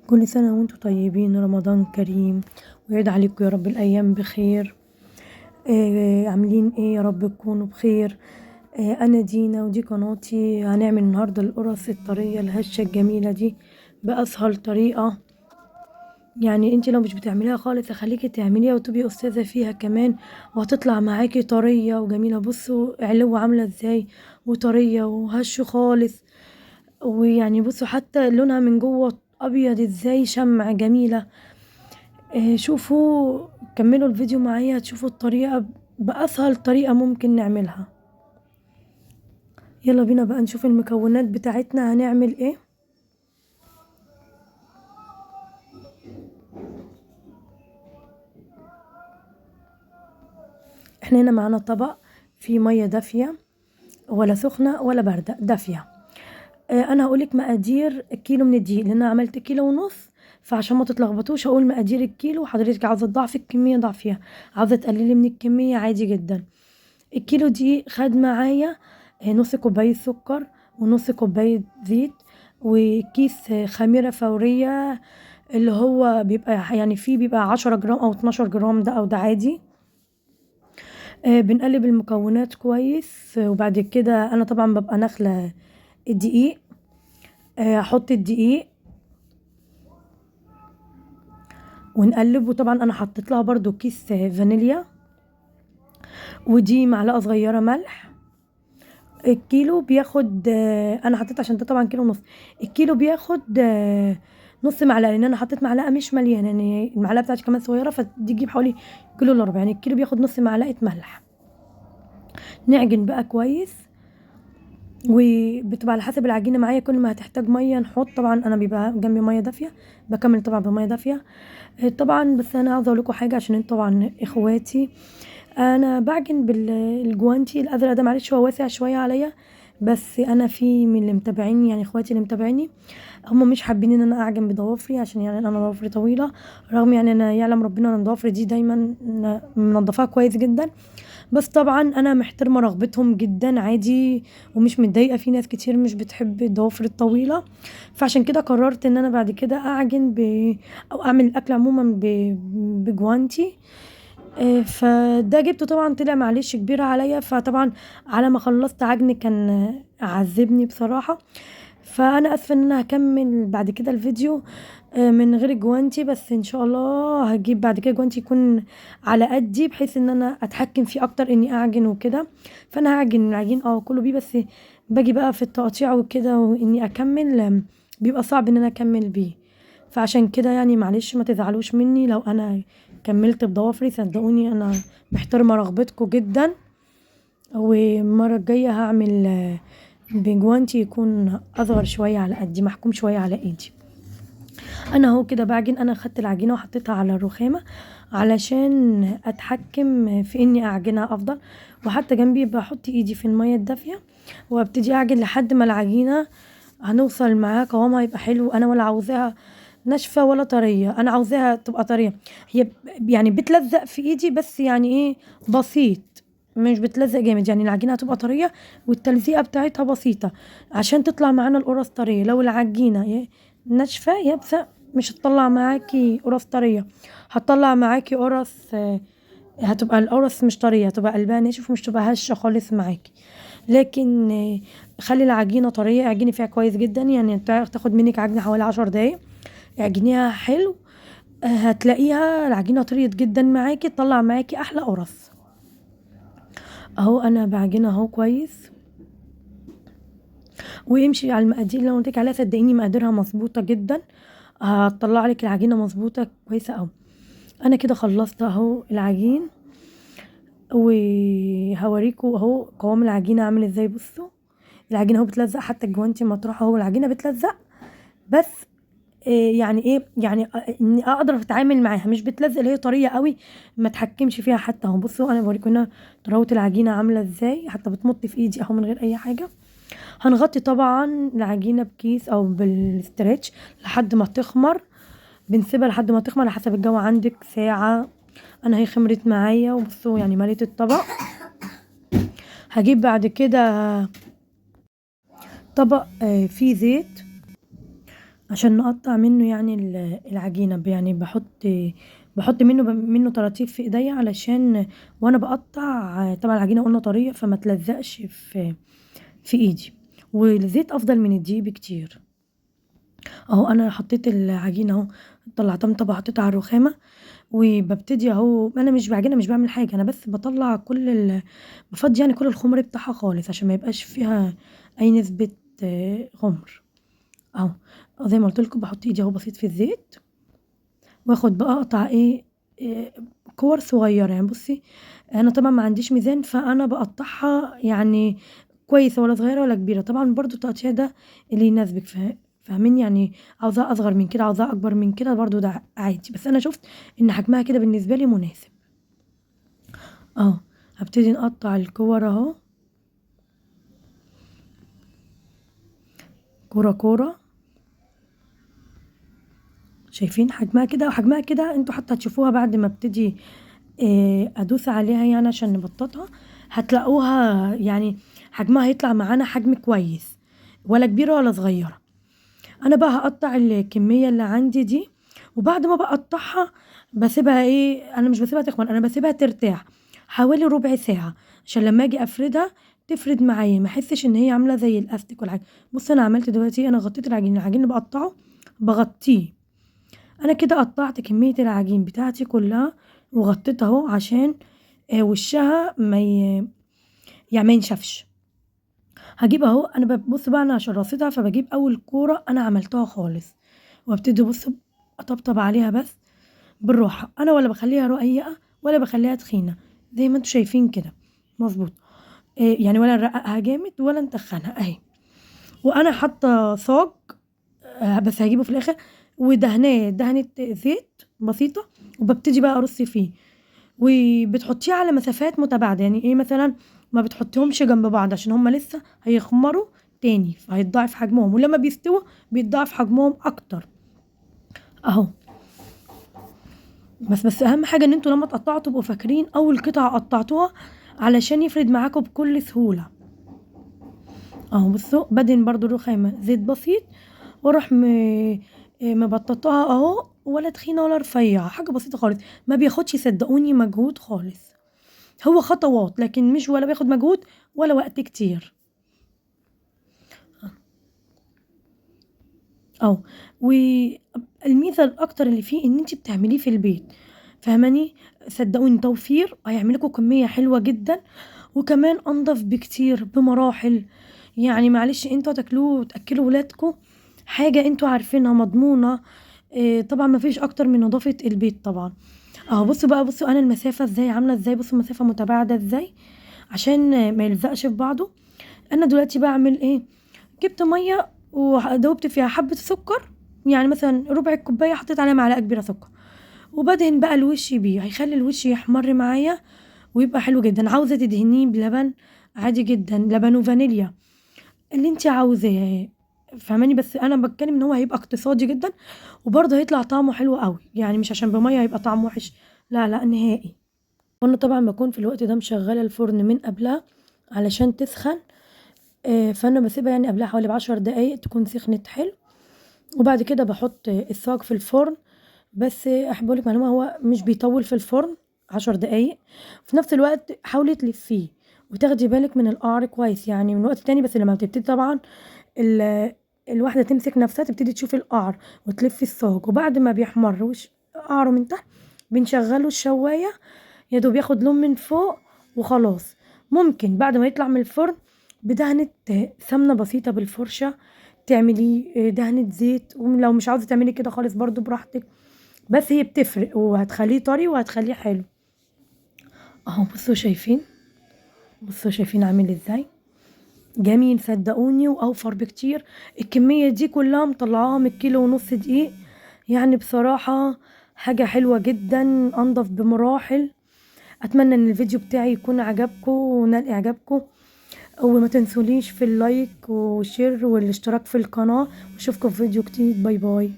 كل سنة وانتم طيبين، رمضان كريم ويعيد عليكم يا رب الأيام بخير. عاملين ايه؟ يا رب تكونوا بخير. أنا دينا ودي قناتي. هنعمل النهاردة القرص الطرية الهشة الجميلة دي بأسهل طريقة. يعني انت لو مش بتعمليها خالص اخليكي تعمليها وتبقي أستاذة فيها كمان، وهتطلع معاكي طرية وجميلة. بصوا علو عاملة ازاي، وطرية وهش خالص. ويعني بصوا حتى لونها من جوه ابيض ازاي، شمع جميلة. شوفوا كملوا الفيديو معايا تشوفوا الطريقة بأسهل طريقة ممكن نعملها. يلا بينا بقى نشوف المكونات بتاعتنا هنعمل ايه. احنا هنا معانا طبق فيه مية دافية، ولا سخنة ولا باردة، دافية. انا هقولك مقادير الكيلو من الدقيق لان انا عملت كيلو ونص، فعشان ما تتلخبطوش هقول مقادير الكيلو. حضرتك عاوزة تضعفي الكمية ضعفيها، عاوزة تقللي من الكمية عادي جدا. الكيلو دي خد معايا نص كوباية سكر، ونص كوباية زيت، وكيس خميرة فورية اللي هو بيبقى يعني فيه بيبقى 10 جرام او 12 جرام، ده او ده عادي. بنقلب المكونات كويس. وبعد كده انا طبعا ببقى ناخلة الدقيق. احط الدقيق ونقلب. وطبعا انا حطيت لها برضو كيس فانيليا، ودي معلقة صغيرة ملح. الكيلو بياخد انا حطيت عشان ده طبعا كيلو ونص. الكيلو بياخد نص معلقه، لان انا حطيت معلقه مش مليانه، يعني المعلقه بتاعتي كمان صغيره فتدي تجيب حوالي كيلو الا ربع. يعني الكيلو بياخد نص معلقه ملح. نعجن بقى كويس، وبتبقى على حسب العجينه معايا. كل ما هتحتاج ميه نحط. طبعا انا بيبقى جنبي ميه دافيه، بكمل طبعا بميه دافيه. طبعا بس انا عاوزه اقول لكم حاجه عشان انتوا طبعا اخواتي. انا بعجن بالجوانتي الازرق ده، معلش هو واسع شويه عليا، بس انا في من اللي متابعيني، يعني اخواتي اللي متابعيني هم مش حابين ان انا اعجن بضوافري، عشان يعني انا ضوافري طويله. رغم يعني انا يعلم ربنا ان ضوافري دي دايما منضفاها كويس جدا، بس طبعا انا محترمه رغبتهم جدا عادي، ومش متضايقه. في ناس كتير مش بتحب الضوافر الطويله، فعشان كده قررت ان انا بعد كده اعجن او اعمل الاكل عموما بجوانتي. فده جبته طبعا طلع معلش كبير عليا، فطبعا على ما خلصت عجن كان عذبني بصراحة. فانا اسفة ان انا هكمل بعد كده الفيديو من غير الجوانتي، بس ان شاء الله هجيب بعد كده جوانتي يكون على قدي، بحيث ان انا اتحكم فيه اكتر اني اعجن وكده. فانا هعجن العجين كله بيه، بس باجي بقى في التقطيع وكده واني اكمل بيبقى صعب ان انا اكمل بيه. فعشان كده يعني معلش ما تزعلوش مني لو انا كملت بضوافري. صدقوني انا محترمة رغبتكم جدا، والمرة الجاية هعمل بجوانتي يكون اصغر شوية على قدي، محكوم شوية على ايدي. انا اهو كده بعجن. انا خدت العجينة وحطيتها على الرخامة علشان اتحكم في اني اعجنها افضل. وحتى جنبي بحط ايدي في المية الدافية وابتدي اعجن لحد ما العجينة هنوصل معاها قوامها يبقى حلو. انا ولا عاوزاها ناشفة ولا طرية، انا عاوزاها تبقى طرية. هي يعني بتلزق في ايدي بس يعني ايه، بسيط، مش بتلزق جامد. يعني العجينة هتبقى طرية والتلزيقة بتاعتها بسيطة عشان تطلع معانا القرص طرية. لو العجينة ناشفة يابسة مش هتطلع معاكي قرص طرية، هتطلع معاكي قرص هتبقى القرص مش طرية، هتبقى قلبها ناشف ومش تبقى هشة خالص معاكي. لكن خلي العجينة طرية، اعجني فيها كويس جدا. يعني تاخد منك عجنة حوالي 10 دقايق، اعجنيها حلو. هتلاقيها العجينة طريت جدا معاكي، تطلع معاكي احلى قرص. اهو انا بعجنها اهو كويس. وامشي على المقادير اللي انا قلتلك عليها، صدقيني مقاديرها مظبوطة جدا، هتطلع لك العجينة مظبوطة كويسة اوي. انا كده خلصت اهو العجين، وهوريكوا اهو قوام العجينة عامل ازاي. بصوا العجينة اهو بتلزق، حتى الجوانتي مطروحة اهو العجينة بتلزق. بس يعني ايه، يعني اني اقدر اتعامل معاها، مش بتلزق اللي هي طريه قوي ما اتحكمش فيها. حتى اهو بصوا انا بوريكم هنا طراوه العجينه عامله ازاي، حتى بتمط في ايدي اهو من غير اي حاجه. هنغطي طبعا العجينه بكيس او بالستريتش لحد ما تخمر. بنسيبها لحد ما تخمر على حسب الجو عندك، ساعه. انا هي خمرت معايا وبصوا يعني مليت الطبق. هجيب بعد كده طبق فيه زيت، عشان نقطع منه يعني العجينة، يعني بحط منه طراطيف في ايديا علشان وانا بقطع طبعا العجينة قلنا طرية فما تلزقش في ايدي، والزيت افضل من الدقيق بكتير. اهو انا حطيت العجينة اهو، طلعتها من طبق حطيتها على الرخامة، وببتدي اهو انا مش بعجنها مش بعمل حاجة، انا بس بطلع بفضي يعني كل الخمر بتاعها خالص عشان ما يبقاش فيها اي نسبة خمر اهو. زي ما قلت لكم بحط ايدي اهو بسيط في الزيت، واخد بقى اقطع إيه كور صغيرة يعني. بصي انا طبعا ما عنديش ميزان فانا بقطعها يعني كويسة، ولا صغيرة ولا كبيرة، طبعا برضو التقطيع ده اللي يناسبك فاهمين يعني، عاوزاها اصغر من كده عاوزاها اكبر من كده برضو ده عادي، بس انا شفت ان حجمها كده بالنسبة لي مناسب اهو. هبتدي نقطع الكور اهو كورة كورة، شايفين حجمها كده وحجمها كده، انتوا حتى هتشوفوها بعد ما ابتدي ادوس عليها يعني عشان نبططها، هتلاقوها يعني حجمها هيطلع معانا حجم كويس، ولا كبيرة ولا صغيرة. انا بقى هقطع الكمية اللي عندي دي، وبعد ما بقطعها بسيبها انا مش بسيبها تخمر، انا بسيبها ترتاح حوالي ربع ساعة عشان لما اجي افردها تفرد معايا، ما احسش ان هي عاملة زي الاستيك ولا حاجة. بص انا عملت دلوقتي انا غطيت العجين اللي بقطعه بغطيه، انا كده قطعت كمية العجين بتاعتي كلها وغطيتها اهو عشان وشها يعني ما ينشفش. هجيب اهو انا ببص بقى انا عشان رصيتها فبجيب اول كورة انا عملتها خالص، وابتدي بص اطبطب عليها بس بالراحة، انا ولا بخليها رقيقة ولا بخليها تخينة، زي ما انتوا شايفين كده مظبوط. يعني ولا نرققها جامد ولا نتخنها اهي. وانا حاطة صاج بس هجيبه في الاخر، ودهناه دهنة زيت بسيطة، وببتدي بقى ارص فيه، وبتحطيه على مسافات متباعدة، يعني مثلا ما بتحطيهمش جنب بعض عشان هما لسه هيخمروا تاني فهيتضاعف حجمهم، ولما بيستووا بيتضاعف حجمهم اكتر اهو. بس اهم حاجة ان انتوا لما تقطعوا تبقوا فاكرين اول قطعة قطعتوها علشان يفرد معاكم بكل سهولة اهو. بصوا بدهن برضو الرخامة زيت بسيط، واروح مبططاها اهو، ولا تخينة ولا رفيعة، حاجة بسيطة خالص، ما بياخدش صدقوني مجهود خالص، هو خطوات لكن مش ولا بياخد مجهود ولا وقت كتير اه. والميزة الاكتر اللي فيه ان انت بتعمليه في البيت، فاهماني؟ صدقوني توفير هيعمل لكم كمية حلوة جدا، وكمان انضف بكتير بمراحل، يعني معلش انتوا تاكلوه وتاكلوا ولادكم حاجة انتوا عارفينها مضمونة. طبعا ما فيش اكتر من نظافة البيت طبعا اهو. بصوا بقى بصوا انا المسافة ازاي عاملة ازاي، بصوا مسافة متباعدة ازاي عشان ما يلزقش في بعضه. انا دلوقتي بعمل جبت ميه ودوبت فيها حبه سكر، يعني مثلا ربع الكوبايه حطيت عليها معلقه كبيره سكر، وبدهن بقى الوش بيه، هيخلي الوش يحمر معايا ويبقى حلو جدا. عاوزه تدهنيه بلبن عادي جدا، لبن وفانيليا اللي انت عاوزاه، فهماني؟ بس انا بتكلم ان هو هيبقى اقتصادي جدا، وبرضه هيطلع طعمه حلو قوي، يعني مش عشان بميه هيبقى طعمه وحش، لا لا نهائي. وانا طبعا بكون في الوقت ده مشغله الفرن من قبلها علشان تسخن، فانا بسيبها يعني قبلها حوالي ب10 دقايق تكون سخنت حلو، وبعد كده بحط الصاج في الفرن. بس احب اقولك معلومه، هو مش بيطول في الفرن 10 دقايق، في نفس الوقت حاولي تلفيه وتاخدي بالك من القعر كويس يعني من وقت تاني، بس لما بتبتدي طبعا ال- الواحده تمسك نفسها تبتدي تشوف القعر وتلفي الصاج، وبعد ما بيحمر قعره من تحت بنشغله الشوايه يا دوب ياخد لون من فوق وخلاص. ممكن بعد ما يطلع من الفرن بدهنة سمنة بسيطة بالفرشة تعمليه دهنة زيت، ولو مش عاوزة تعملي كده خالص برضو براحتك، بس هي بتفرق وهتخليه طري وهتخليه حلو اهو. بصوا شايفين عامل ازاي جميل، صدقوني واوفر بكتير. الكمية دي كلها مطلعاها من كيلو ونص دقيق، يعني بصراحة حاجة حلوة جدا انضف بمراحل. اتمنى ان الفيديو بتاعي يكون عجبكم ونال اعجابكم، وما تنسوليش في اللايك والشير والاشتراك في القناة، واشوفكم في فيديو جديد. باي باي.